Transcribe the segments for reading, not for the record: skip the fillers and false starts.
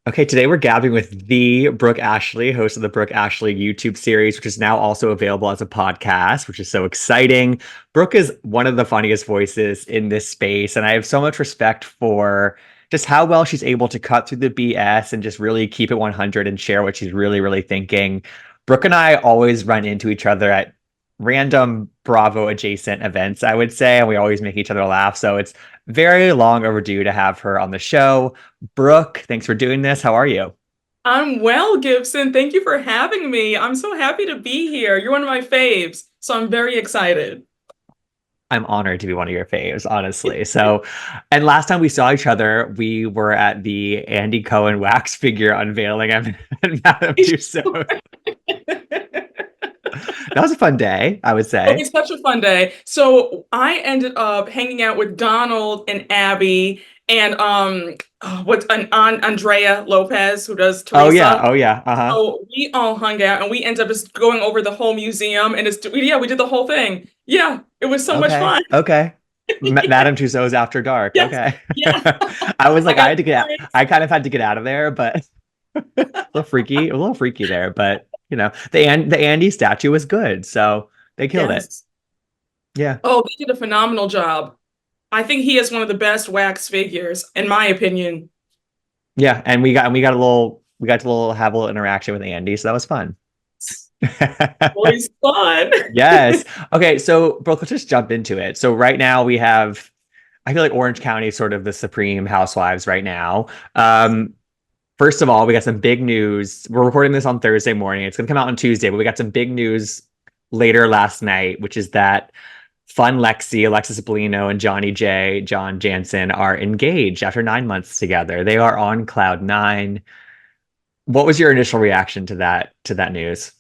Okay, today we're gabbing with the Brooke Ashley, host of the Brooke Ashley YouTube series, which is now also available as a podcast, which is so exciting. Brooke is one of the funniest voices in this space, and I have so much respect for just how well she's able to cut through the BS and just really keep it 100 and share what she's really thinking. Brooke and I always run into each other at random Bravo adjacent events, I would say, and we always make each other laugh. So it's very long overdue to have her on the show. Brooke, thanks for doing this. How are you? I'm well, Gibson. Thank you for having me. I'm so happy to be here. You're one of my faves, so I'm very excited. I'm honored to be one of your faves, honestly. So, and last time we saw each other, we were at the Andy Cohen wax figure unveiling at Madame Tussauds. That was a fun day, I would Oh, say. it's such a fun day. So I ended up hanging out with Donald and Abby and what's an Andrea Lopez who does Oh yeah, Teresa. oh yeah, uh-huh. So we all hung out and we ended up just going over the whole museum and yeah, we did the whole thing. Yeah, it was so much Okay, fun. okay. Madame Tussauds After Dark. Yes, Okay. yeah. I was I like, I got had to get, drinks. I kind of had to get out of there, but a little freaky there. But the Andy statue was good, so they killed it. Yes. Yeah. Oh, they did a phenomenal job. I think he is one of the best wax figures, in my opinion. Yeah, and we got to have a little interaction with Andy, so that was fun. Always fun. Yes. Okay, so Brooke, let's just jump into it. So right now we have, I feel like Orange County is sort of the supreme housewives right now. First of all, we got some big news. We're recording this on Thursday morning. It's gonna come out on Tuesday, but we got some big news later last night, which is that Fun Lexi, Alexis Bellino, and Johnny J, John Jansen are engaged after 9 months together. They are on cloud nine. What was your initial reaction to that news?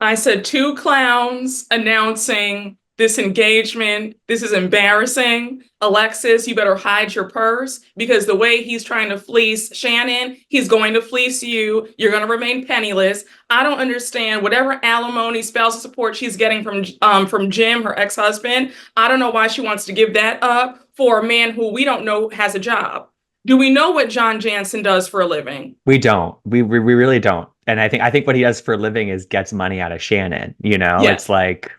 I said two clowns announcing this engagement. This is embarrassing. Alexis, you better hide your purse because the way he's trying to fleece Shannon, he's going to fleece you. You're going to remain penniless. I don't understand whatever alimony, spousal support she's getting from Jim, her ex-husband. I don't know why she wants to give that up for a man who we don't know has a job. Do we know what John Jansen does for a living? We don't. We really don't. And I think what he does for a living is gets money out of Shannon. Yes. It's like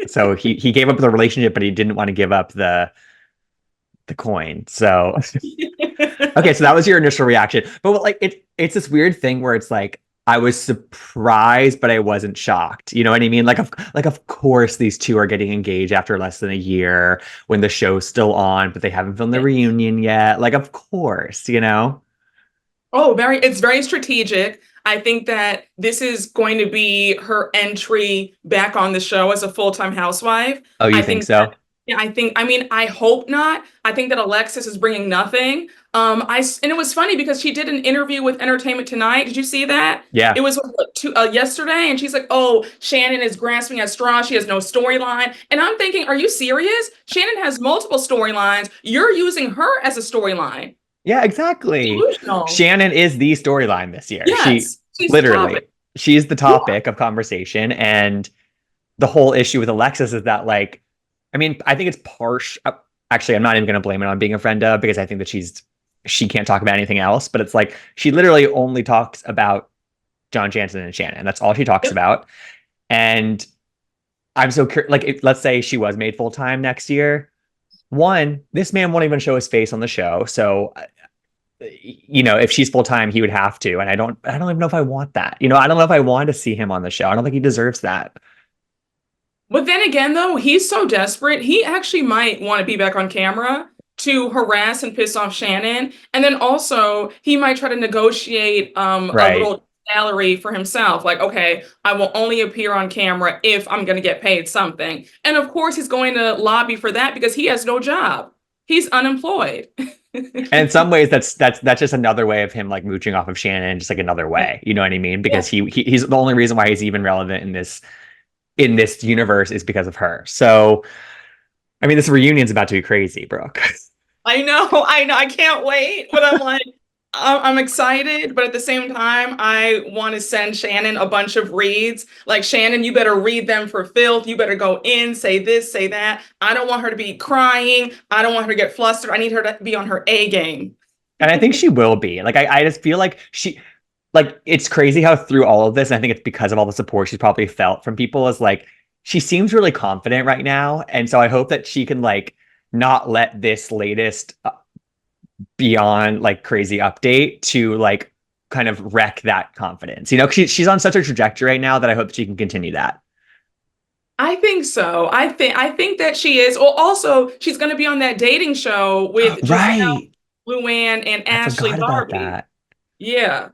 so he gave up the relationship, but he didn't want to give up the coin. So okay, so that was your initial reaction. But like it's this weird thing where it's like I was surprised, but I wasn't shocked. You know what I mean? Of course these two are getting engaged after less than a year when the show's still on, but they haven't filmed the reunion yet. Like, of course. Oh, it's very strategic. I think that this is going to be her entry back on the show as a full-time housewife. Oh, you I think think so? yeah, I mean, I hope not. I think that Alexis is bringing nothing. And it was funny because she did an interview with Entertainment Tonight. Did you see that? Yeah. It was yesterday, and she's like, "Oh, Shannon is grasping at straws. She has no storyline." And I'm thinking, "Are you serious? Shannon has multiple storylines. You're using her as a storyline. Yeah, exactly. Delusional." Shannon is the storyline this year. She Yes, she's the literally, topic. she's the Yeah. topic of conversation. And the whole issue with Alexis is that, like, I mean, I think it's partial. Actually, I'm not even going to blame it on being a friend of because I think that she can't talk about anything else. But it's like she literally only talks about John Jansen and Shannon. That's all she talks Yep. about. And I'm so curious. Like, let's say she was made full time next year. One, this man won't even show his face on the show. So if she's full time, he would have to. And I don't even know if I want that. I don't know if I want to see him on the show. I don't think he deserves that. But then again, though, he's so desperate, he actually might want to be back on camera to harass and piss off Shannon. And then also, he might try to negotiate a Right. little salary for himself. Like, okay, I will only appear on camera if I'm going to get paid something. And of course, he's going to lobby for that because he has no job. He's unemployed. And in some ways, that's just another way of him like mooching off of Shannon, just like another way. You know what I mean? Yeah. Because he's the only reason why he's even relevant in this universe is because of her. So I mean, this reunion's about to be crazy, Brooke. I know. I can't wait. But I'm like, I'm excited, but at the same time, I want to send Shannon a bunch of reads. Like, Shannon, you better read them for filth. You better go in, say this, say that. I don't want her to be crying. I don't want her to get flustered. I need her to be on her A game. And I think she will be. Like I just feel like it's crazy how through all of this, and I think it's because of all the support she's probably felt from people, is like she seems really confident right now. And so I hope that she can like not let this latest beyond like crazy update to like kind of wreck that confidence. She's on such a trajectory right now that I hope she can continue that. I think so. I think that she is. Well, also she's going to be on that dating show with Giselle, Right. Luann, and I Ashley forgot about Barbie. that. Yeah.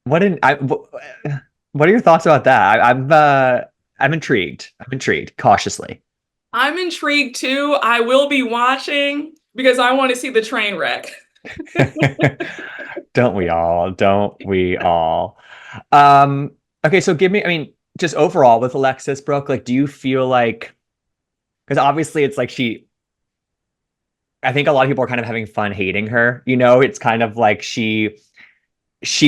What are your thoughts about that? I'm intrigued. I'm intrigued cautiously. I'm intrigued too. I will be watching because I want to see the train wreck. Don't we all? Don't we all? Okay, so give me, I mean, just overall with Alexis Brooke, like, do you feel like, because obviously it's like I think a lot of people are kind of having fun hating her. It's kind of like she's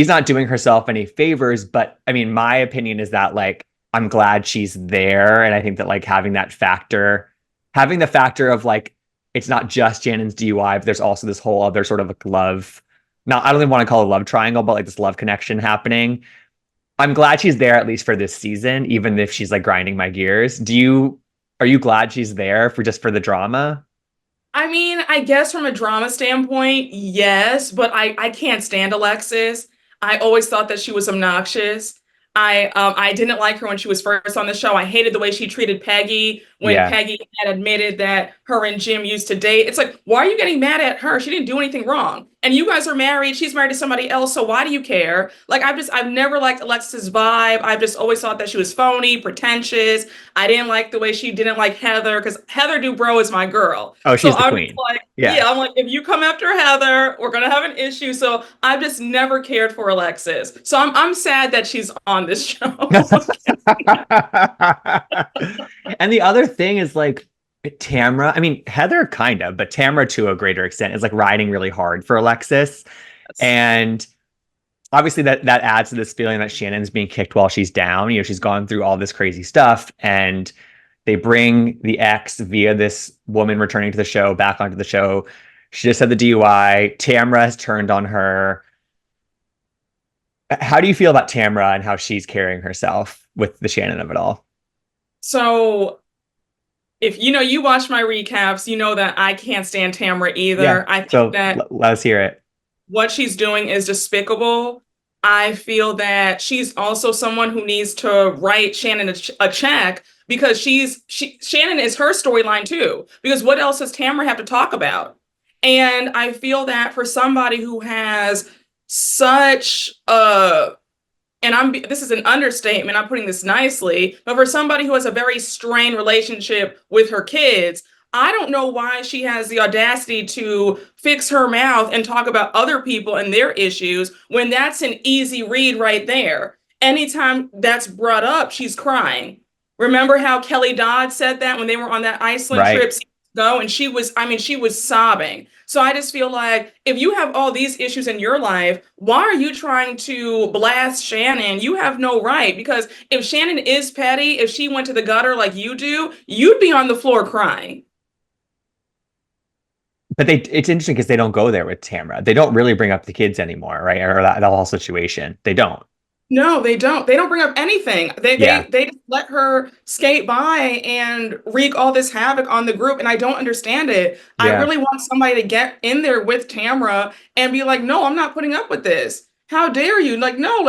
not doing herself any favors, but I mean, my opinion is that like I'm glad she's there. And I think that like having the factor of like it's not just Shannon's DUI, but there's also this whole other sort of like love, not I don't even want to call it a love triangle, but like this love connection happening. I'm glad she's there at least for this season, even if she's like grinding my gears. Are you glad she's there for the drama? I mean, I guess from a drama standpoint, yes, but I can't stand Alexis. I always thought that she was obnoxious. I didn't like her when she was first on the show. I hated the way she treated Peggy when Yeah. Peggy had admitted that her and Jim used to date. It's like, why are you getting mad at her? She didn't do anything wrong. And you guys are married. She's married to somebody else. So why do you care? Like, I've never liked Alexis' vibe. I've just always thought that she was phony, pretentious. I didn't like the way she didn't like Heather because Heather Dubrow is my girl. Oh, So she's the I'm just queen. like, Yeah. yeah, I'm like, if you come after Heather, we're gonna have an issue. So I've just never cared for Alexis. So I'm sad that she's on this show. And the other thing is like Tamra, I mean, Heather kind of, but Tamra to a greater extent is like riding really hard for Alexis. And obviously that adds to this feeling that Shannon's being kicked while she's down. She's gone through all this crazy stuff, and they bring the ex via this woman returning to the show back onto the show. She just had the DUI. Tamra has turned on her. How do you feel about Tamra and how she's carrying herself with the Shannon of it all? So if you watch my recaps, you know that I can't stand Tamara Yeah. either. I think So that let us hear it. what she's doing is despicable. I feel that she's also someone who needs to write Shannon a check because Shannon is her storyline too. Because what else does Tamara have to talk about? And I feel that for somebody who has such a and this is an understatement, I'm putting this nicely, but for somebody who has a very strained relationship with her kids, I don't know why she has the audacity to fix her mouth and talk about other people and their issues when that's an easy read right there. Anytime that's brought up, she's crying. Remember how Kelly Dodd said that when they were on that Iceland Right. trip ago, and she was sobbing. So I just feel like if you have all these issues in your life, why are you trying to blast Shannon? You have no right, because if Shannon is petty, if she went to the gutter like you do, you'd be on the floor crying. But it's interesting because they don't go there with Tamra. They don't really bring up the kids anymore, right? Or that whole situation. They don't. No, they don't. They don't bring up anything. They Yeah. they they just let her skate by and wreak all this havoc on the group, and I don't understand it. I Yeah. really want somebody to get in there with Tamra and be like, "No, I'm not putting up with this. How dare you?" Like, no,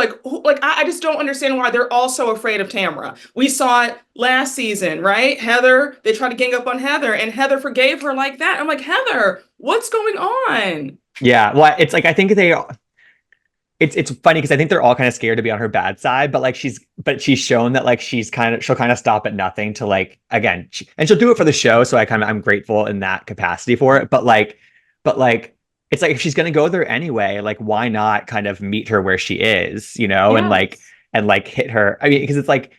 I just don't understand why they're all so afraid of Tamra. We saw it last season, right? Heather, they tried to gang up on Heather, and Heather forgave her like that. I'm like, Heather, what's going on? Yeah. Well, it's like I think it's funny because I think they're all kind of scared to be on her bad side, but like she's shown that like she'll kind of stop at nothing to like again, and she'll do it for the show. So I'm grateful in that capacity for it. But like it's like if she's gonna go there anyway, like why not kind of meet her where she is, Yes. and like hit her. I mean, because it's like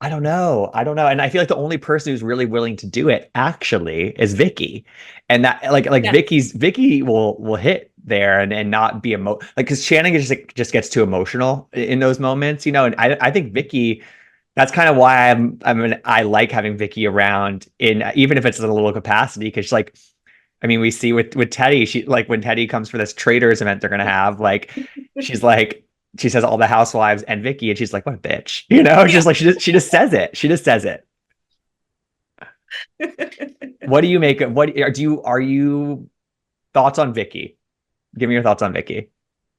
I don't know, and I feel like the only person who's really willing to do it actually is Vicky, and that like Yeah. Vicky will hit there and not be like because Shannon just gets too emotional in those moments, and I think Vicky. That's kind of why I like having Vicky around in even if it's in a little capacity because like I mean, we see with Teddy, she like when Teddy comes for this traders event they're gonna have, like she's like she says all the housewives and Vicky, and she's like, what a bitch, you know? It's Yeah. just like she just says it. She just says it. What do you make of what are you thoughts on Vicky? Give me your thoughts on Vicky.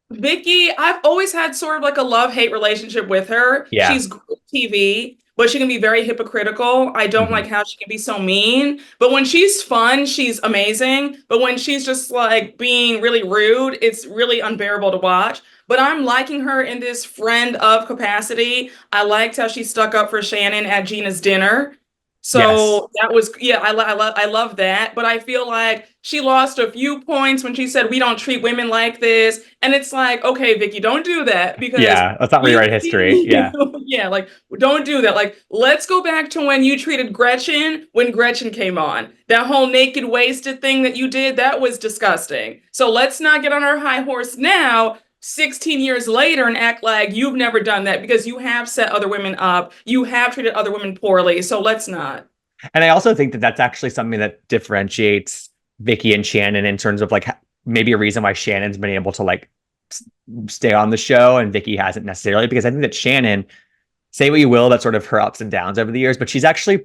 Vicky, I've always had sort of like a love-hate relationship with her. Yeah. She's great TV, but she can be very hypocritical. I don't like Mhm. how she can be so mean. But when she's fun, she's amazing. But when she's just like being really rude, it's really unbearable to watch. But I'm liking her in this friend of capacity. I liked how she stuck up for Shannon at Gina's dinner. Yes. So that was, yeah, I love that. But I feel like she lost a few points when she said we don't treat women like this. And it's like, okay, Vicky, don't do that because Yeah. Let's not we've rewrite history. seen Yeah. you. Yeah, like don't do that. Like, let's go back to when you treated Gretchen when Gretchen came on. That whole naked wasted thing that you did, that was disgusting. So let's not get on our high horse now, 16 years later, and act like you've never done that because you have set other women up. You have treated other women poorly. So let's not. And I also think that that's actually something that differentiates Vicky and Shannon in terms of like maybe a reason why Shannon's been able to like stay on the show and Vicky hasn't necessarily, because I think that Shannon, say what you will about sort of her ups and downs over the years, but she's actually,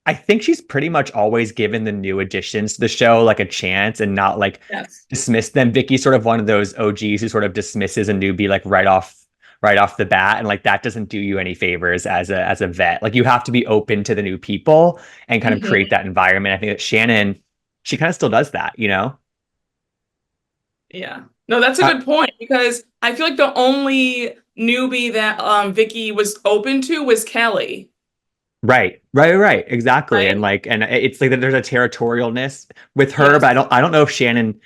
I think she's pretty much always given the new additions to the show like a chance and not like Yes. dismiss them. Vicky's sort of one of those OGs who sort of dismisses a newbie like right off the bat, and like that doesn't do you any favors as a vet. Like you have to be open to the new people and kind of create Mhm. that environment. I think that Shannon, she kind of still does that, you know? Yeah. No, that's a Uh, good point because I feel like the only newbie that Vicky was open to was Kelly, right, exactly. right? And it's like that there's a territorialness with her, but Yes. I don't know if Shannon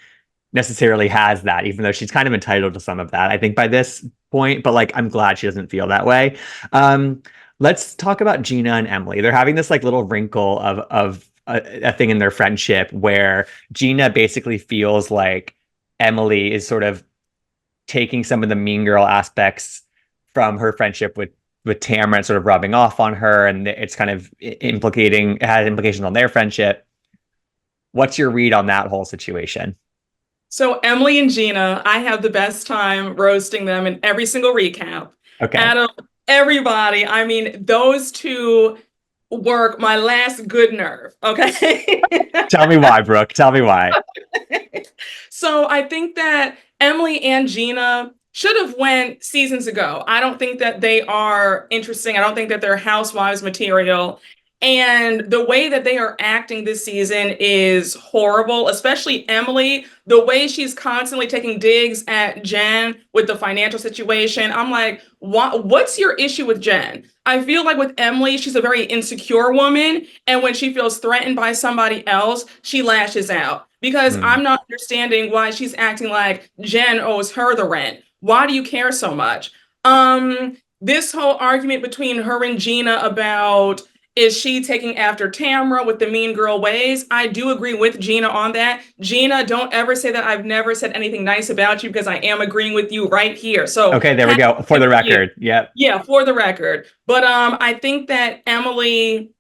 necessarily has that, even though she's kind of entitled to some of that, I think, by this point. But like, I'm glad she doesn't feel that way. Um, let's talk about Gina and Emily. They're having this like little wrinkle of a thing in their friendship where Gina basically feels like Emily is sort of taking some of the mean girl aspects from her friendship with Tamara and sort of rubbing off on her, and it's kind of implicating it has implications on their friendship. What's your read on that whole situation? So Emily and Gina, I have the best time roasting them in every single recap. Okay. Out of everybody, I mean, those two work my last good nerve, okay? Tell me why, Brooke. Tell me why. So I think that Emily and Gina should have went seasons ago. I don't think that they are interesting. I don't think that they're housewives material. And the way that they are acting this season is horrible, especially Emily. The way she's constantly taking digs at Jen with the financial situation. I'm like, what's your issue with Jen? I feel like with Emily, she's a very insecure woman. And when she feels threatened by somebody else, she lashes out. Because Hmm. I'm not understanding why she's acting like Jen owes her the rent. Why do you care so much? This whole argument between her and Gina about is she taking after Tamra with the mean girl ways? I do agree with Gina on that. Gina, don't ever say that I've never said anything nice about you because I am agreeing with you right here. So Okay, there we go. For the for you. record. Yep. Yeah, for the record. But I think that Emily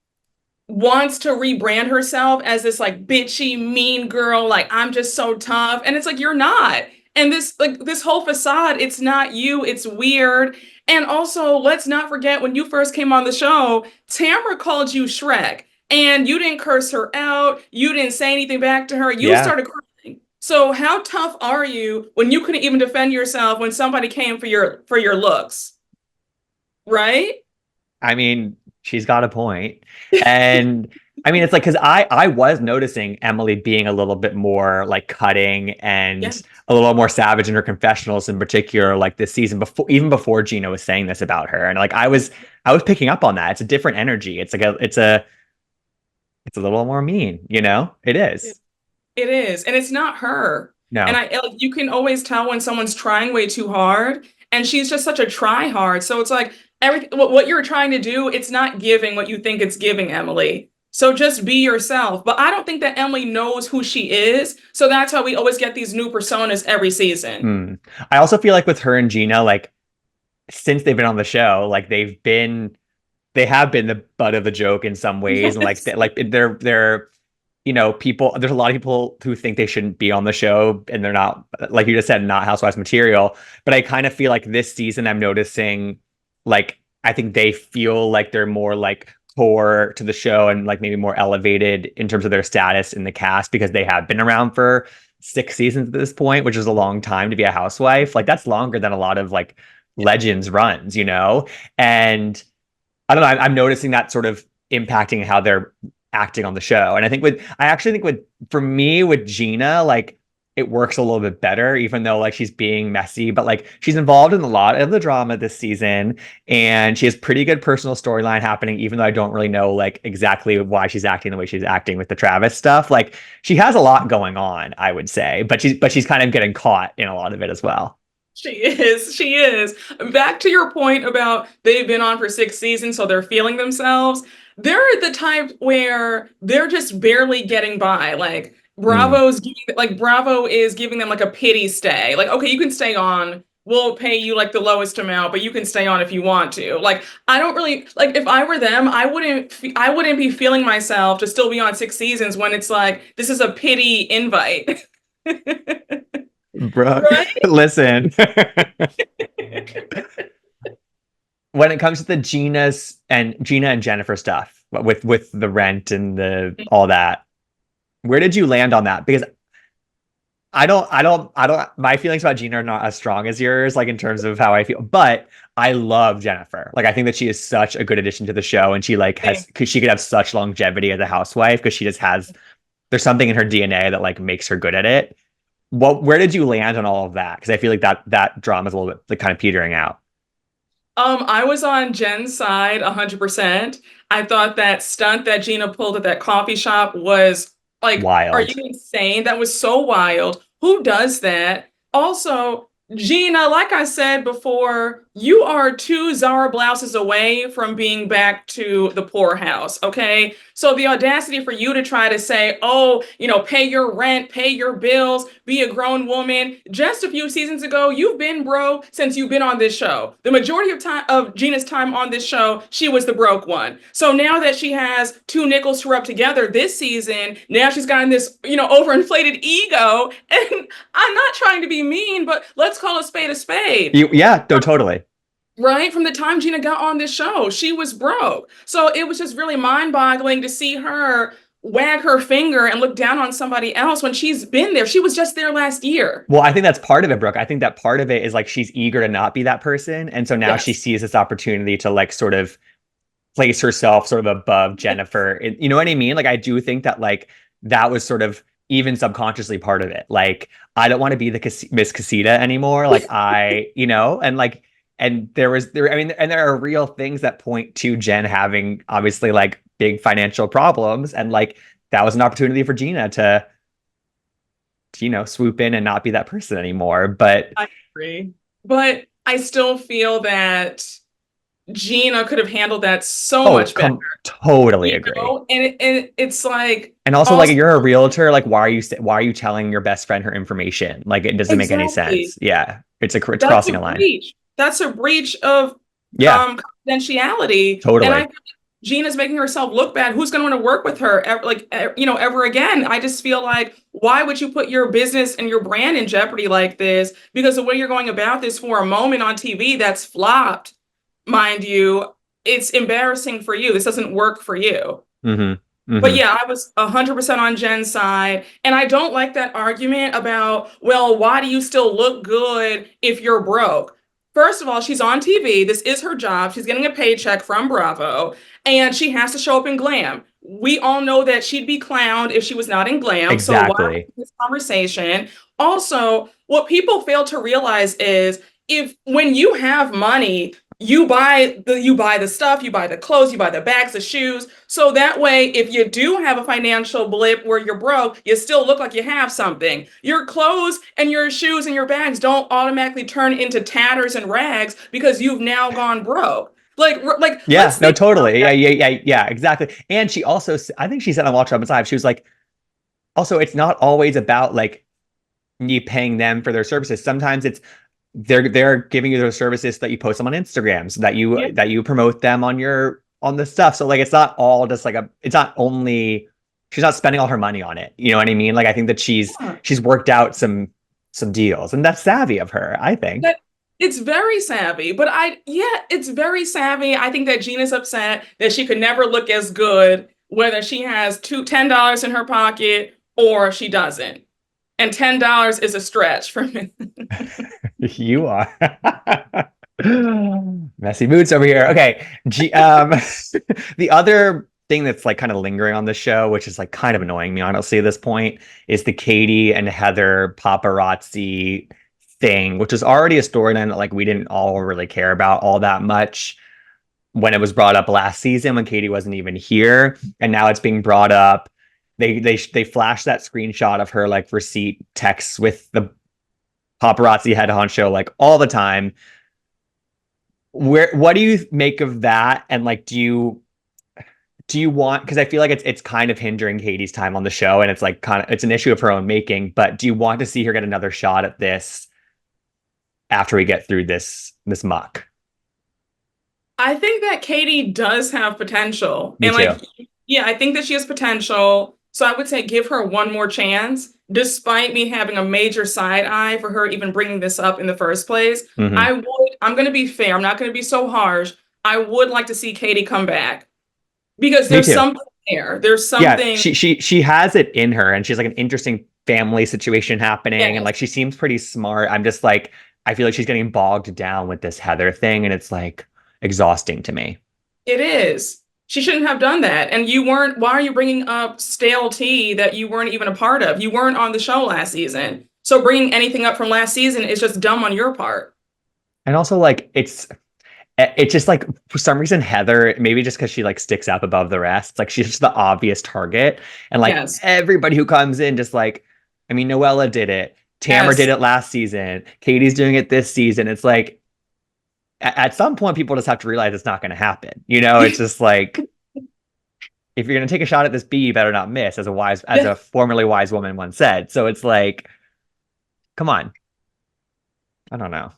wants to rebrand herself as this like bitchy mean girl, like I'm just so tough, and it's like you're not. And this whole facade, it's not you, it's weird. And also, let's not forget when you first came on the show, Tamara called you Shrek, and you didn't curse her out, you didn't say anything back to her, you Yeah. started crying. So how tough are you when you couldn't even defend yourself when somebody came for your looks, right? I mean, she's got a point. And I mean, it's like because I was noticing Emily being a little bit more like cutting and Yes. a little more savage in her confessionals in particular, like this season before, even before Gina was saying this about her. And like I was picking up on that. It's a different energy. It's like it's a little more mean, you know? It is. It is, and it's not her. And No. you can always tell when someone's trying way too hard, and she's just such a try hard. So it's like everything what you're trying to do, it's not giving what you think it's giving, Emily. So just be yourself. But I don't think that Emily knows who she is. So that's how we always get these new personas every season. Hmm. I also feel like with her and Gina, like since they've been on the show, like they have been the butt of the joke in some ways, and like Yes. they're you know, there's a lot of people who think they shouldn't be on the show and they're not, like you just said, not Housewives material. But I kind of feel like this season I'm noticing, like, I think they feel like they're more like core to the show and like maybe more elevated in terms of their status in the cast because they have been around for 6 seasons at this point, which is a long time to be a housewife. Like that's longer than a lot of like legends runs, you know? And I don't know. I'm noticing that sort of impacting how they're acting on the show. And I actually think for me, with Gina, like it works a little bit better, even though like she's being messy, but like she's involved in a lot of the drama this season and she has pretty good personal storyline happening, even though I don't really know like exactly why she's acting the way she's acting with the Travis stuff. Like she has a lot going on, I would say, but she's kind of getting caught in a lot of it as well. She is. She is. Back to your point about they've been on for 6 seasons, so they're feeling themselves. They're the type where they're just barely getting by. Like Mm. Bravo is giving them like a pity stay. Like, okay, you can stay on. We'll pay you like the lowest amount, but you can stay on if you want to. Like, I don't really like if I were them, I wouldn't be feeling myself to still be on 6 seasons when it's like this is a pity invite. Brooke, Right? listen. When it comes to the Gina and Jennifer stuff with the rent and the all that, where did you land on that? Because I don't my feelings about Gina are not as strong as yours, like in terms of how I feel, but I love Jennifer. Like I think that she is such a good addition to the show and she like has because she could have such longevity as a housewife because she just has there's something in her DNA that like makes her good at it. Where did you land on all of that? Because I feel like that drama is a little bit like kind of petering out. I was on Jen's side 100%. I thought that stunt that Gina pulled at that coffee shop was like, are you Wild. insane? That was so wild. Who does that? Also, Gina, like I said before, you are two Zara blouses away from being back to the poorhouse, okay? So the audacity for you to try to say, oh, pay your rent, pay your bills, be a grown woman. Just a few seasons ago, you've been broke since you've been on this show. The majority of Gina's time on this show, she was the broke one. So now that she has two nickels to rub together this season, now she's gotten this, overinflated ego. And I'm not trying to be mean, but let's call a spade a spade. Yeah, no, totally. Right? From the time Gina got on this show, she was broke. So it was just really mind-boggling to see her wag her finger and look down on somebody else when she's been there. She was just there last year. Well, I think that's part of it, Brooke. I think that part of it is like she's eager to not be that person. And so now she Yes. sees this opportunity to like sort of place herself sort of above Jennifer. You know what I mean? Like I do think that like that was sort of even subconsciously part of it. Like I don't want to be the Miss Casita anymore. Like and like and I mean, and there are real things that point to Jen having obviously like big financial problems, and like that was an opportunity for Gina to swoop in and not be that person anymore. But I agree. But I still feel that Gina could have handled that so oh, much better. totally agree. And it's like And also, like, also you're a realtor. Like, why are you telling your best friend her information? Like, it doesn't make any exactly. sense. Yeah, it's That's crossing a a line. breach. That's a breach of Yeah, confidentiality. And I totally. feel like Gina's making herself look bad. Who's going to want to work with her ever again? I just feel like why would you put your business and your brand in jeopardy like this? Because the way you're going about this for a moment on TV that's flopped, mind you, it's embarrassing for you. This doesn't work for you. Mm-hmm. But Mm-hmm. yeah, I was 100% on Jen's side. And I don't like that argument about, well, why do you still look good if you're broke? First of all, she's on TV. This is her job. She's getting a paycheck from Bravo, and she has to show up in glam. We all know that she'd be clowned if she was not in glam. So why Exactly. this conversation? Also, what people fail to realize is if when you have money, you buy the stuff, you buy the clothes, you buy the bags, the shoes. So that way, if you do have a financial blip where you're broke, you still look like you have something. Your clothes and your shoes and your bags don't automatically turn into tatters and rags because you've now gone broke. Like Yeah, let's no, think about totally. Yeah, that. yeah, yeah, yeah, exactly. And she also, I think she said on Watch Up Live, she was like, also, it's not always about like me paying them for their services. Sometimes it's they're giving you those services so that you post them on Instagram, so that Yeah. you promote them on the stuff. So like it's not all just like it's not only she's not spending all her money on it. You know what I mean? Like I think that Yeah. she's worked out some deals, and that's savvy of her, I think. That it's very savvy, but yeah, it's very savvy. I think that Gina's upset that she could never look as good whether she has $10 in her pocket or she doesn't. And $10 is a stretch for me. You are. Messy boots over here. Okay. The other thing that's like kind of lingering on the show, which is like kind of annoying me, honestly, at this point, is the Katie and Heather paparazzi thing, which is already a storyline that like we didn't all really care about all that much when it was brought up last season when Katie wasn't even here, and now it's being brought up. They flashed that screenshot of her like receipt texts with the paparazzi head honcho like all the time. What do you make of that? And like, do you want, because I feel like it's kind of hindering Katie's time on the show, and it's like kind of it's an issue of her own making, but do you want to see her get another shot at this after we get through this muck? I think that Katie does have potential. Me And too. like, yeah, I think that she has potential. So I would say give her one more chance, despite me having a major side eye for her even bringing this up in the first place. Hmm. I'm going to be fair. I'm not going to be so harsh. I would like to see Katie come back because Me there's too. something there. There's Yeah, something. she has it in her, and she's like an interesting family situation happening, and Yes, like she seems pretty smart. I'm just like I feel like she's getting bogged down with this Heather thing, and it's like exhausting to me. it is. She shouldn't have done that. And you weren't, why are you bringing up stale tea that you weren't even a part of? You weren't on the show last season. So bringing anything up from last season is just dumb on your part. And also like it's just like for some reason Heather, maybe just because she like sticks up above the rest, like she's just the obvious target. And like Yes. everybody who comes in just like, I mean, Noella did it, Tamara did Yes. it last season, Katie's doing it this season. It's like at some point people just have to realize it's not going to happen. You know, it's just like if you're going to take a shot at this bee, you better not miss, as a formerly wise woman once said. So it's like, come on. I don't know.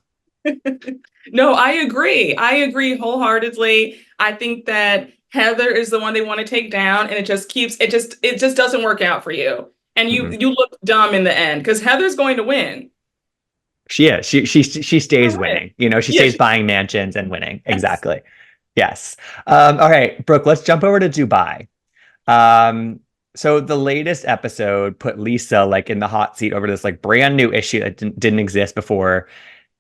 No, I agree. I agree wholeheartedly. I think that Heather is the one they want to take down, and it just doesn't work out for you. And Mhm. you look dumb in the end because Heather's going to win. She is. She stays All right. winning. You know, she Yeah, stays buying mansions and winning. yes. Exactly. Yes. All right, Brooke, let's jump over to Dubai. Um, so the latest episode put Lisa like in the hot seat over this like brand new issue that didn't exist before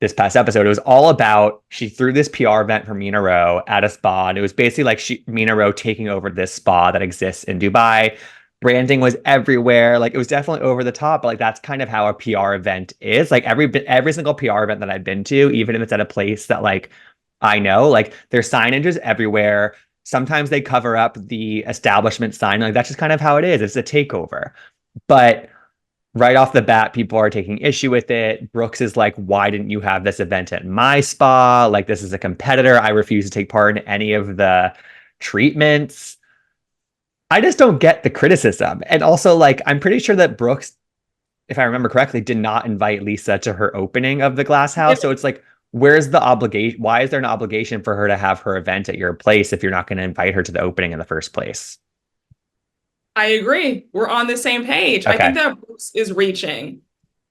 this past episode. It was all about she threw this PR event for Mina Rowe at a spa, and it was basically like Mina Rowe taking over this spa that exists in Dubai. Branding was everywhere. Like it was definitely over the top, but like that's kind of how a PR event is. Like every single PR event that I've been to, even if it's at a place that like I know, like there's signages everywhere. Sometimes they cover up the establishment sign. Like that's just kind of how it is. It's a takeover. But right off the bat, people are taking issue with it. Brooks is like, why didn't you have this event at my spa? Like, this is a competitor. I refuse to take part in any of the treatments. I just don't get the criticism. And also, like, I'm pretty sure that Brooks, if I remember correctly, did not invite Lisa to her opening of the glass house. So it's like, where's the obligation? Why is there an obligation for her to have her event at your place if you're not going to invite her to the opening in the first place? I agree. We're on the same page. I Okay. think that Brooks is reaching.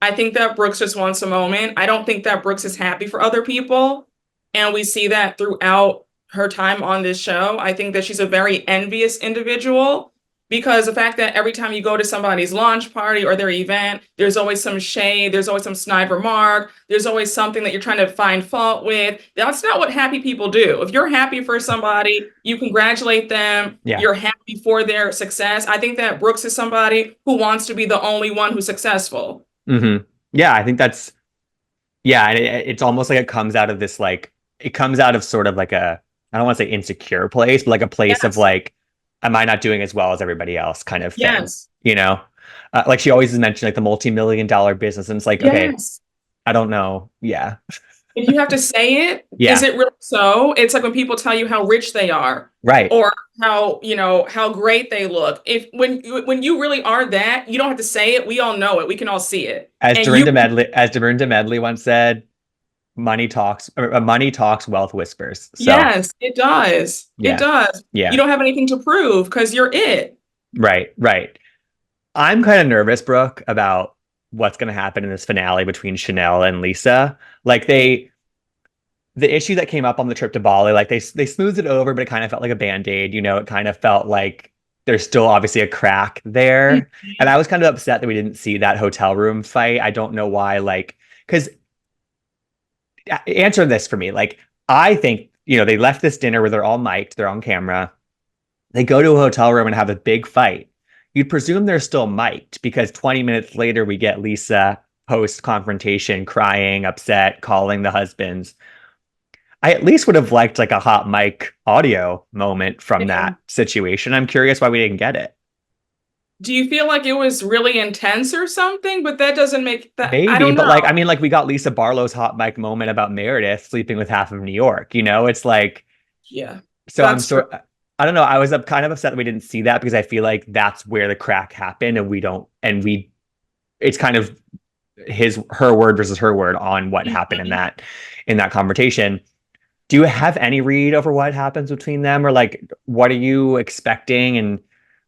I think that Brooks just wants a moment. I don't think that Brooks is happy for other people. And we see that throughout her time on this show. I think that she's a very envious individual because the fact that every time you go to somebody's launch party or their event, there's always some shade, there's always some snide remark, there's always something that you're trying to find fault with. That's not what happy people do. If you're happy for somebody, you congratulate them, Yeah. you're happy for their success. I think that Brooks is somebody who wants to be the only one who's successful. Hmm. Yeah, I think that's yeah, and it's almost like it comes out of this like it comes out of sort of like a I don't want to say insecure place, but like a place of Yes. like, am I not doing as well as everybody else kind of thing, Yes. you know? Like she always has mentioned like the multi-million-dollar business, and it's like, okay, Yes. I don't know. Yeah, If you have to say it, is yeah, it really so? It's like when people tell you how rich they are right. or how, how great they look. If when you really are that, you don't have to say it. We all know it. We can all see it. And you As Dorinda Medley once said, money talks, wealth whispers. So yes, it does. It yeah, does. You yeah, don't have anything to prove because you're it. Right, right. I'm kind of nervous, Brooke, about what's going to happen in this finale between Chanel and Lisa. Like the issue that came up on the trip to Bali, like they smoothed it over, but it kind of felt like a band-aid. It kind of felt like there's still obviously a crack there. And I was kind of upset that we didn't see that hotel room fight. I don't know why, like, because answer this for me. Like, I think, they left this dinner where they're all mic'd, they're on camera. They go to a hotel room and have a big fight. You'd presume they're still mic'd because 20 minutes later, we get Lisa post confrontation, crying, upset, calling the husbands. I at least would have liked like a hot mic audio moment from Yeah. that situation. I'm curious why we didn't get it. Do you feel like it was really intense or something? But that doesn't make that, I Maybe, don't but know. like, I mean, like we got Lisa Barlow's hot mic moment about Meredith sleeping with half of New York. It's like, Yeah, so I'm that's true. sort I don't know. I was kind of upset that we didn't see that because I feel like that's where the crack happened and we don't, and it's kind of her word versus her word on what happened in Mhm. that confrontation. Do you have any read over what happens between them, or like what are you expecting and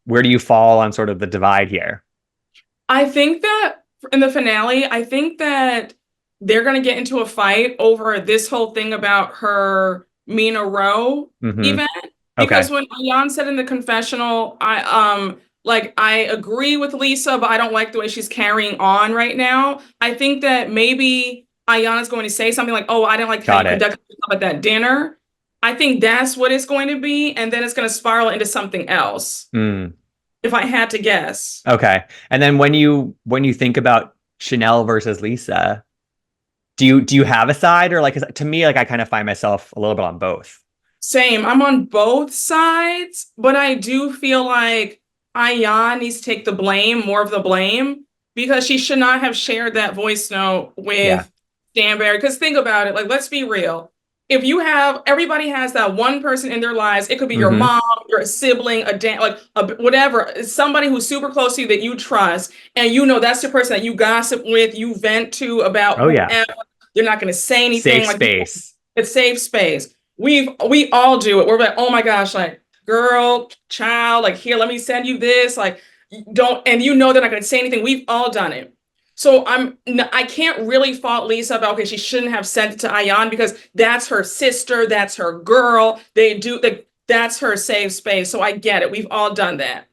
where do you fall on sort of the divide here? I think that in the finale, I think that they're going to get into a fight over this whole thing about her Mina Rowe Hmm. event. Okay. Because when Ayan said in the confessional, I agree with Lisa, but I don't like the way she's carrying on right now. I think that maybe Ayan is going to say something like, "Oh, I didn't like how you Got it. conducted yourself at that dinner." I think that's what it's going to be, and then it's going to spiral into something else, Mm. if I had to guess. Okay. And then when you think about Chanel versus Lisa, do you have a side, or like 'cause to me, like I kind of find myself a little bit on both. Same. I'm on both sides, but I do feel like Ayan needs to take the blame, more of the blame, because she should not have shared that voice note Yeah. with Stanberry. Because think about it, like, let's be real. If you have, everybody has that one person in their lives. It could be your Hmm. mom, your sibling, a dad, like whatever, somebody who's super close to you that you trust, and that's the person that you gossip with, you vent to about Oh yeah. whoever. They're not going to say Safe anything. Like space. it's safe space. We all do it. We're like, oh my gosh, like girl, child, like here, let me send you this. Like, don't, and they're not gonna say anything. We've all done it. So I can't really fault Lisa about, okay, she shouldn't have sent it to Ayan because that's her sister, that's her girl. That's her safe space. So I get it. We've all done that.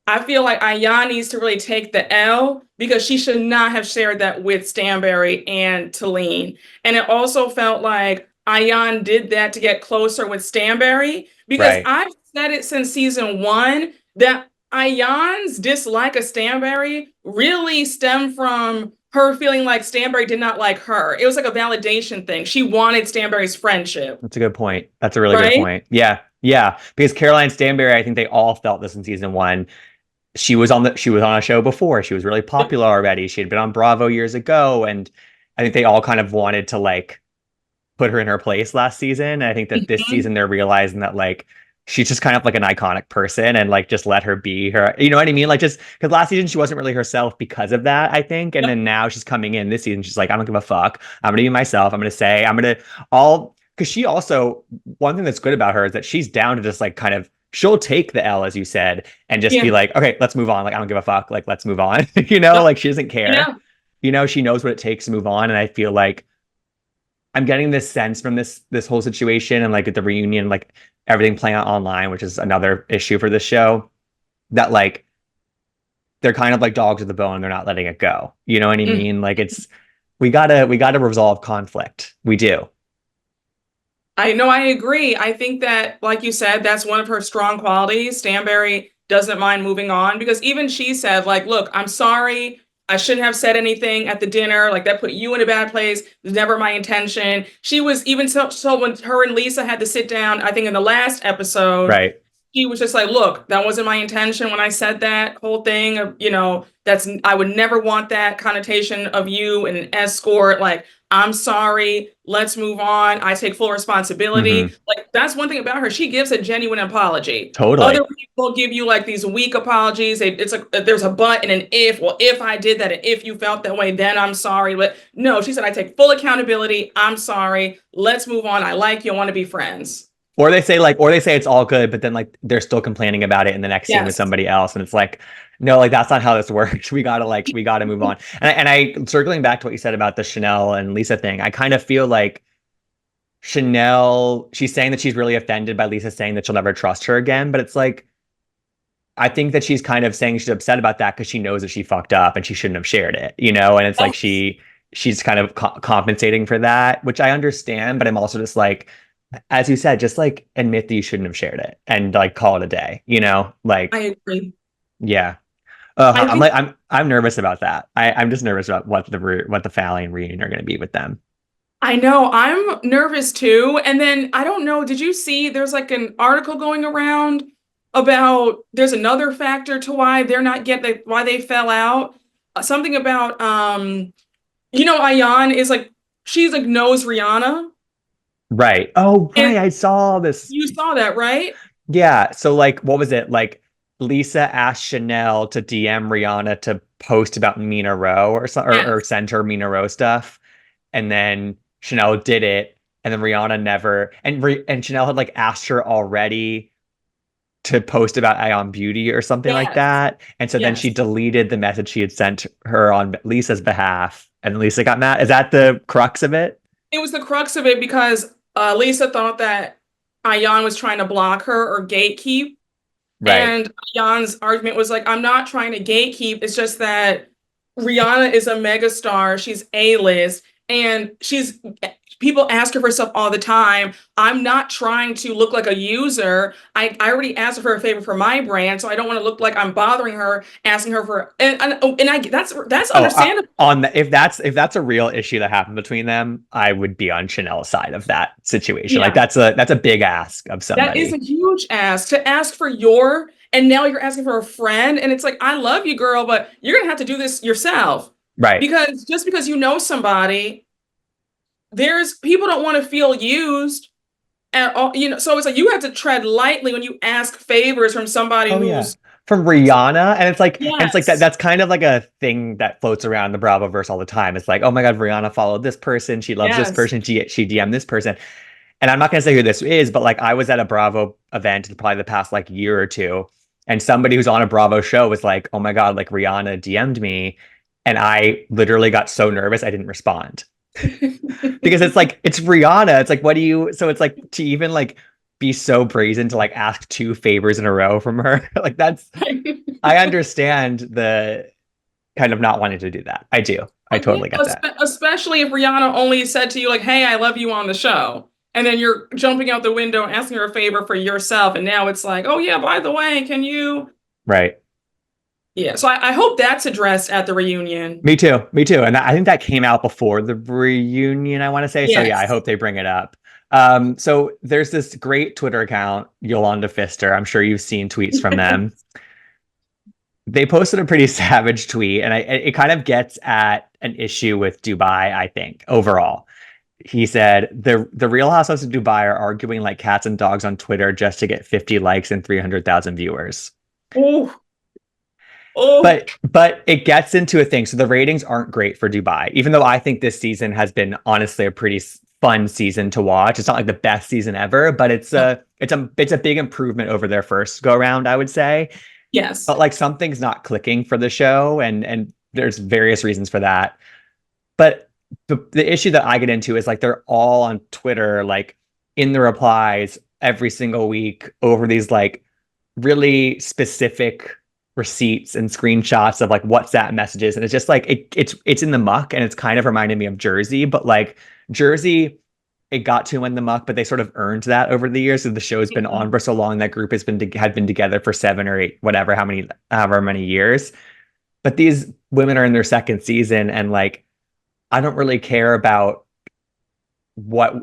I feel like Ayan needs to really take the L because she should not have shared that with Stanberry and Talene. And it also felt like Ayan did that to get closer with Stanberry because Right. I've said it since season one that Ayan's dislike of Stanberry really stemmed from her feeling like Stanberry did not like her. It was like a validation thing. She wanted Stanberry's friendship, That's a good point. That's a really good right? point. Yeah. Yeah. Because Caroline Stanberry, I think they all felt this in season one. She was on a show before. She was really popular already. She had been on Bravo years ago. And I think they all kind of wanted to like put her in her place last season. And I think that this Mhm. season they're realizing that like she's just kind of like an iconic person and like just let her be her. You know what I mean? Like just because last season she wasn't really herself because of that, I think. And Yep. then now she's coming in this season. She's like, I don't give a fuck. I'm gonna be myself. I'm gonna all because she also one thing that's good about her is that she's down to just like kind of she'll take the L as you said and just be Yeah. like, okay, let's move on. Like I don't give a fuck. Like let's move on. Yep. Like she doesn't care. Yeah. She knows what it takes to move on. And I feel like I'm getting this sense from this whole situation and like at the reunion, like everything playing out online, which is another issue for this show, that like they're kind of like dogs with the bone, they're not letting it go. You know what I Mm. mean? Like it's we gotta resolve conflict. We do. I know, I agree. I think that, like you said, that's one of her strong qualities. Stanberry doesn't mind moving on because even she said, like, look, I'm sorry. I shouldn't have said anything at the dinner. Like, that put you in a bad place. It was never my intention. She was even so when her and Lisa had to sit down, I think in the last episode, Right. he was just like, look, that wasn't my intention when I said that whole thing of, I would never want that connotation of you and an escort. Like, I'm sorry, let's move on. I take full responsibility. Hmm. Like, that's one thing about her. She gives a genuine apology. Other Totally. people give you like these weak apologies. It's like there's a but and an if. Well, if I did that and if you felt that way, then I'm sorry. But no, she said, I take full accountability. I'm sorry. Let's move on. I like you. I want to be friends. or they say it's all good, but then like they're still complaining about it in the next scene with Yes. somebody else, and it's like, no, like that's not how this works. We gotta move on. And I circling back to what you said about the Chanel and Lisa thing, I kind of feel like Chanel, she's saying that she's really offended by Lisa saying that she'll never trust her again, but it's like I think that she's kind of saying she's upset about that because she knows that she fucked up and she shouldn't have shared it, you know? And it's like Yes. she's kind of compensating for that, which I understand, but I'm also just like, as you said, just like admit that you shouldn't have shared it and like call it a day, you know? I Like, agree. yeah. I I'm think like I'm nervous about that. I'm just nervous about what the Fally and reunion are going to be with them. I know I'm nervous too. And then I don't know, did you see there's like an article going around about there's another factor to why they're not why they fell out? Something about Ayan is like she's like knows Rihanna. Right. Oh, right. And I saw this. you saw that, right? Yeah. So like, what was it? Like Lisa asked Chanel to DM Rihanna to post about Mina Rowe or so, or Yes. send her Mina Rowe stuff, and then Chanel did it, and then Rihanna never. And Chanel had like asked her already to post about Ion Beauty or something like Yes. that, and so then she Yes. deleted the message she had sent her on Lisa's behalf, and Lisa got mad. Is that the crux of it? It was the crux of it because Lisa thought that Ayan was trying to block her or gatekeep. Right. And Jan's argument was like, I'm not trying to gatekeep. It's just that Rihanna is a megastar. She's A-list. And people ask her for stuff all the time. I'm not trying to look like a user. I already asked her for a favor for my brand, so I don't want to look like I'm bothering her, asking her for and I that's Oh, understandable. if that's a real issue that happened between them, I would be on Chanel's side of that situation. Like Yeah. that's a big ask of That is a somebody. huge ask to ask for and now you're asking for a friend. And it's like, I love you, girl, but you're going to have to do this yourself Right. because just because you know somebody, there's people don't want to feel used at all. So it's like you have to tread lightly when you ask favors from somebody Oh yeah. who's, From Rihanna, and it's like that yes, that's kind of like a thing that floats around the Bravoverse all the time. It's like, oh my God, Rihanna followed this person, she loves this yes. person, she DM'd this person. And I'm not gonna say who this is, but like I was at a Bravo event probably the past like year or two, and somebody who's on a Bravo show was like, "Oh my God, like Rihanna DM'd me," and I literally got so nervous I didn't respond because it's like it's Rihanna. It's like, what do you? So it's like to even like be so brazen to like ask two favors in a row from her, like that's. I understand the kind of not wanting to do that. I do. I Yeah, totally get that. especially if Rihanna only said to you like, "Hey, I love you" on the show, and then you're jumping out the window and asking her a favor for yourself, and now it's like, "Oh yeah, by the way, can you?" Right. Yeah, so I hope that's addressed at the reunion. Me too. Me too. And I think that came out before the reunion, I want to say. So yeah, I Yes. hope they bring it up. So there's this great Twitter account, Yolanda Fister. I'm sure you've seen tweets from them. They posted a pretty savage tweet, and it kind of gets at an issue with Dubai, I think, overall. He said the Real Housewives of Dubai are arguing like cats and dogs on Twitter just to get 50 likes and 300,000 viewers. Oh, oh, But it gets into a thing. So the ratings aren't great for Dubai, even though I think this season has been honestly a pretty fun season to watch. It's not like the best season ever, but no. it's a big improvement over their first go round, I would say. Yes. But like something's not clicking for the show, and there's various reasons for that. But the issue that I get into is like they're all on Twitter, like in the replies every single week over these like really specific receipts and screenshots of like WhatsApp messages. And it's just like it's in the muck, and it's kind of reminding me of Jersey, but like Jersey, it got to in the muck, but they sort of earned that over the years. So the show's been on for so long, that group had been together for 7 or 8, whatever, however many years. But these women are in their second season, and like I don't really care about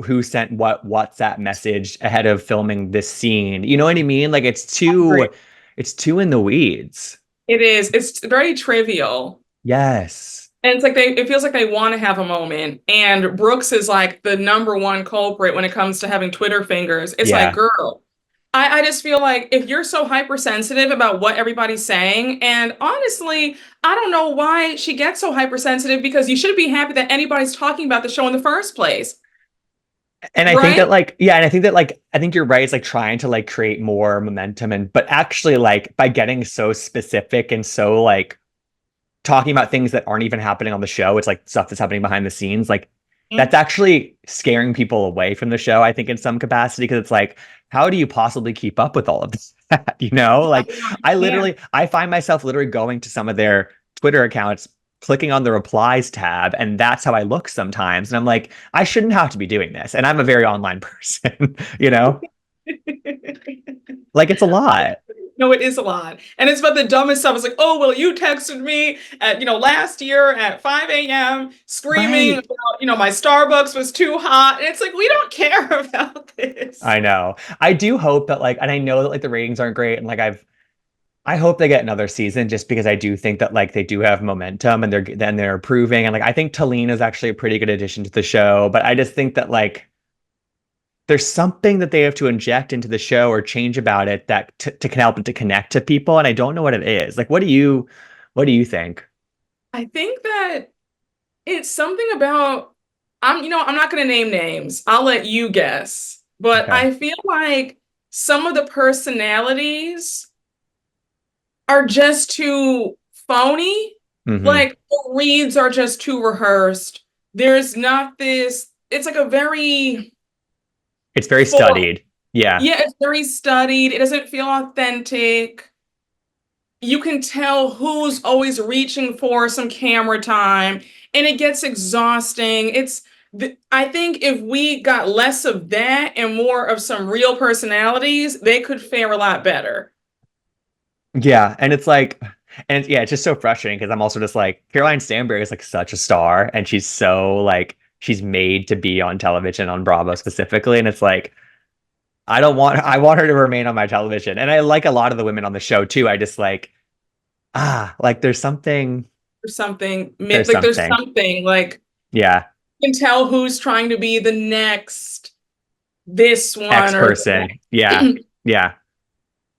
who sent what WhatsApp message ahead of filming this scene. You know what I mean? Like Great. it's too in the weeds. It is. It's very trivial. Yes. And it's like it feels like they want to have a moment. And Brooks is like the number one culprit when it comes to having Twitter fingers. It's like, Yeah. girl, I just feel like if you're so hypersensitive about what everybody's saying, and honestly, I don't know why she gets so hypersensitive because you should be happy that anybody's talking about the show in the first place. And I think right? that like, yeah, and I think that like, I think you're right. It's like trying to like create more momentum but actually like by getting so specific and so like talking about things that aren't even happening on the show, it's like stuff that's happening behind the scenes. Like that's actually scaring people away from the show, I think, in some capacity, because it's like, how do you possibly keep up with all of this? You know, like Yeah. I find myself literally going to some of their Twitter accounts, clicking on the replies tab, and that's how I look sometimes. And I'm like, I shouldn't have to be doing this. And I'm a very online person, you know, like it's a lot. No, it is a lot. And it's about the dumbest stuff. It's like, oh, well, you texted me at, last year at 5 a.m. screaming Right. about, my Starbucks was too hot. And it's like, we don't care about this. I know. I do hope that like, and I know that like the ratings aren't great. And like I hope they get another season just because I do think that like they do have momentum and they're improving. And like I think Talene is actually a pretty good addition to the show. But I just think that like there's something that they have to inject into the show or change about it that to can help it to connect to people. And I don't know what it is. Like what do you think? I think that it's something about, I'm not going to name names. I'll let you guess. But Okay. I feel like some of the personalities are just too phony. Hmm. Like the reads are just too rehearsed. There's not this, it's like a very It's very for studied. Yeah. yeah, it's very studied. It doesn't feel authentic. You can tell who's always reaching for some camera time, and it gets exhausting. I think if we got less of that and more of some real personalities, they could fare a lot better. Yeah. And it's like, and yeah, it's just so frustrating because I'm also just like Caroline Stanbury is like such a star and she's so like she's made to be on television on Bravo specifically. And it's like I want her to remain on my television. And I like a lot of the women on the show too. I just like, like Or something, there's like there's something. something like Yeah. you can tell who's trying to be the next this X one or the person. Yeah. next. Yeah.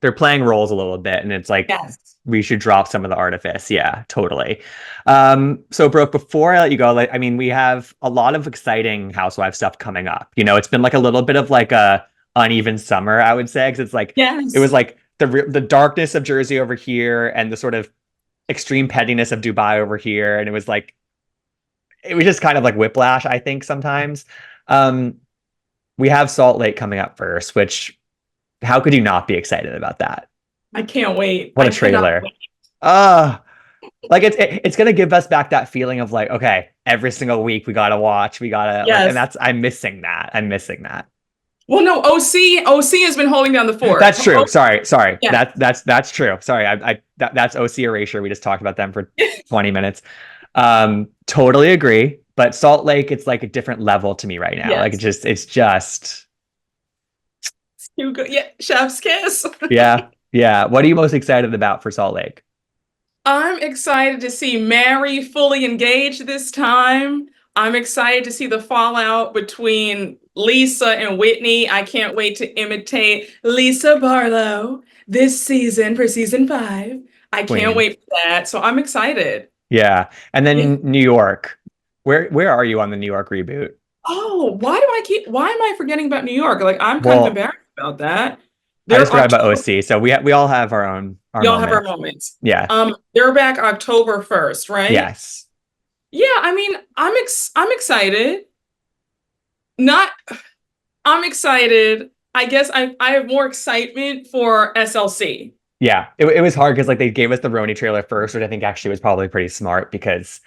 They're playing roles a little bit. And it's like, Yes. we should drop some of the artifice. Yeah, totally. So Brooke, before I let you go, like, I mean, we have a lot of exciting housewife stuff coming up. You know, it's been like a little bit of like a uneven summer, I would say, because it's like it was Yes. like the darkness of Jersey over here and the sort of extreme pettiness of Dubai over here, and it was just kind of like whiplash, I think, sometimes. Um, we have Salt Lake coming up first, which how could you not be excited about that? I can't wait. What I a cannot trailer. wait. Uh like it's gonna give us back that feeling of like, okay, every single week we gotta watch, we gotta like, and Yes. that's I'm missing that. I'm missing that. Well, no, OC has been holding down the fort. That's true. Sorry. Yeah. That's true. Sorry, that's OC erasure. We just talked about them for 20 minutes. Totally agree. But Salt Lake, it's like a different level to me right now. Like Yes. it's just It's too good. Yeah, chef's kiss. yeah, yeah. What are you most excited about for Salt Lake? I'm excited to see Mary fully engaged this time. I'm excited to see the fallout between Lisa and Whitney. I can't wait to imitate Lisa Barlow this season for season 5. I can't Queen. wait for that. So I'm excited. Yeah. And Yeah. then New York. Where are you on the New York reboot? Oh, why am I forgetting about New York? Like I'm kind of Well, embarrassed about that. I They're just forgot about October, OC. So we all have our we all have our moments. moments. Yeah. They're back October 1st, right? Yes. Yeah, I mean, I'm excited. Not I'm excited. I guess I have more excitement for SLC. Yeah. It was hard because like they gave us the RHONY trailer first, which I think actually was probably pretty smart because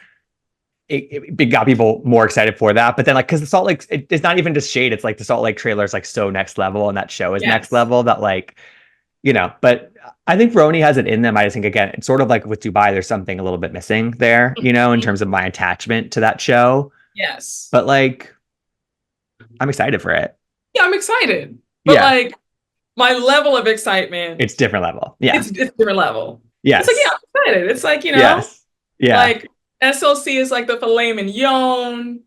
it got people more excited for that. But then like because the Salt Lake it's not even just shade. It's like the Salt Lake trailer is like so next level and that show is next Yes. level that like but I think RHONY has it in them. I just think again, it's sort of like with Dubai, there's something a little bit missing there, in Mhm. terms of my attachment to that show. Yes. But like I'm excited for it. Yeah, I'm excited. But Yeah. like my level of excitement, It's different level. Yeah. it's different level. It's like, yeah, Yes. I'm excited. It's like, Yes. Yeah. like SLC is like the filet mignon,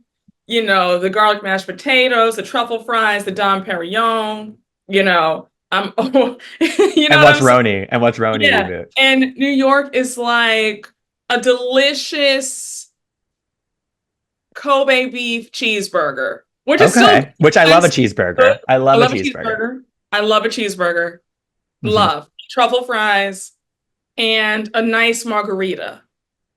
the garlic mashed potatoes, the truffle fries, the Dom Perignon, I'm you know And what what's I'm saying? RHONY? And what's RHONY Yeah. reboot? And New York is like a delicious Kobe beef cheeseburger. which is still Okay. Which I love a cheeseburger. good. I I love a love a cheeseburger. cheeseburger. I love a cheeseburger. Hmm. Love truffle fries and a nice margarita.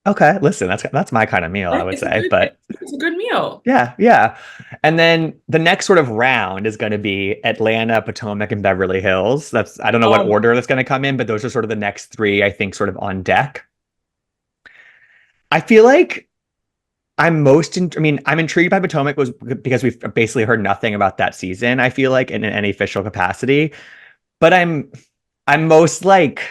Okay. Listen, that's my kind of meal, I Right? would say. But It's a good meal. yeah, yeah. And then the next sort of round is going to be Atlanta, Potomac, and Beverly Hills. I don't know what Oh, order that's going to come in, but those are sort of the next three, I think, sort of on deck. I feel like I mean, I'm intrigued by Potomac was because we've basically heard nothing about that season, I feel like, in any official capacity. But I'm most like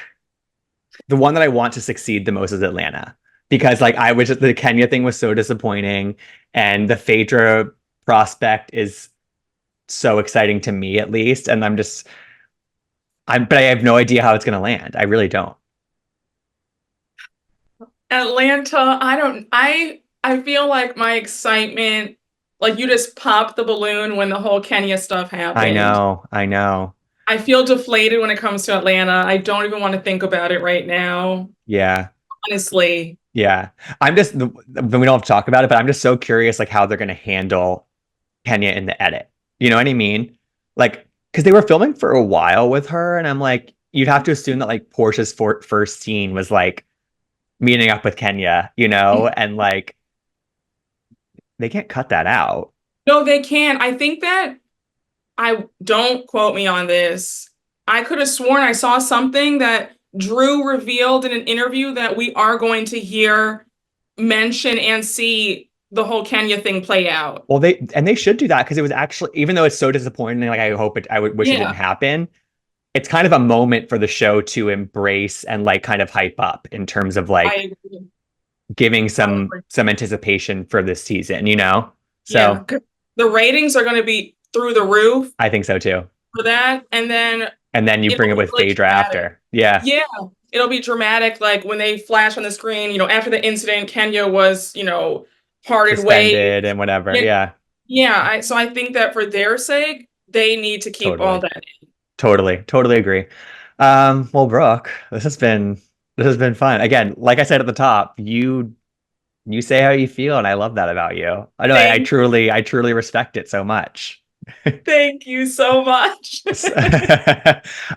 the one that I want to succeed the most is Atlanta. Because like the Kenya thing was so disappointing, and the Phaedra prospect is so exciting to me at least. And but I have no idea how it's gonna land. I really don't. Atlanta, I feel like my excitement, like you just popped the balloon when the whole Kenya stuff I happened. know, I know. I feel deflated when it comes to Atlanta. I don't even want to think about it right now, Yeah. honestly. Yeah. We don't have to talk about it, but I'm just so curious like how they're gonna handle Kenya in the edit. You know what I mean? Like, because they were filming for a while with her, and I'm like, you'd have to assume that like Portia's first scene was like meeting up with Kenya, and like they can't cut that out. No, they can. I think that I don't quote me on this. I could have sworn I saw something that Drew revealed in an interview that we are going to hear mention and see the whole Kenya thing play out. Well, they should do that because it was actually, even though it's so disappointing, like I would wish it didn't Yeah, happen. It's kind of a moment for the show to embrace and like kind of hype up in terms of like I agree. giving I some agree. some anticipation for this season. Yeah, So 'cause the ratings are going to be through the roof I think so too. for that, and then And then you bring it'll it be with really Phaedra dramatic. after. Yeah, Yeah, it'll be dramatic, like when they flash on the screen. After the incident, Kenya was, parted ways. suspended and whatever. Yeah, Yeah, yeah. So I think that for their sake, they need to keep all totally. that in. Totally agree. Well, Brooke, this has been fun. Again, like I said at the top, you say how you feel, and I love that about you. I know Thank, I truly respect it so much. thank you so much.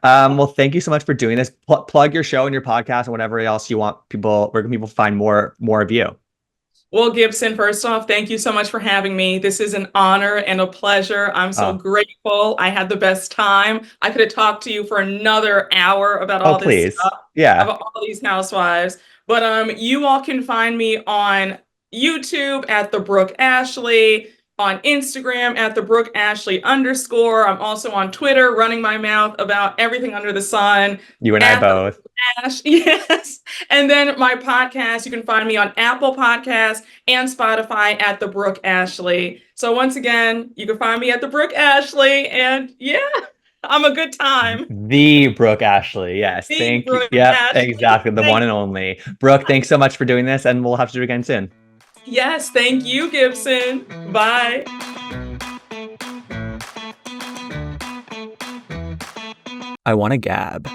Well, thank you so much for doing this. Plug your show and your podcast and whatever else you want people. Where can people find more of you? Well, Gibson, first off, thank you so much for having me. This is an honor and a pleasure. I'm so Oh, grateful. I had the best time. I could have talked to you for another hour about oh, all this please. stuff, Yeah, about all these housewives. But you all can find me on YouTube at the Brooke Ashley, on Instagram at the Brooke Ashley _. I'm also on Twitter running my mouth about everything under the sun you and I at the both. Ash. Yes. And then my podcast, you can find me on Apple Podcasts and Spotify at the Brooke Ashley. So once again, you can find me at the Brooke Ashley. And yeah, I'm a good time. The Brooke Ashley. Yes. The Thank you. Brooke Yep, Ashley. exactly. The one Thank and only. Brooke, thanks so much for doing this, and we'll have to do it again soon. Yes, thank you, Gibson. Bye. I want to gab.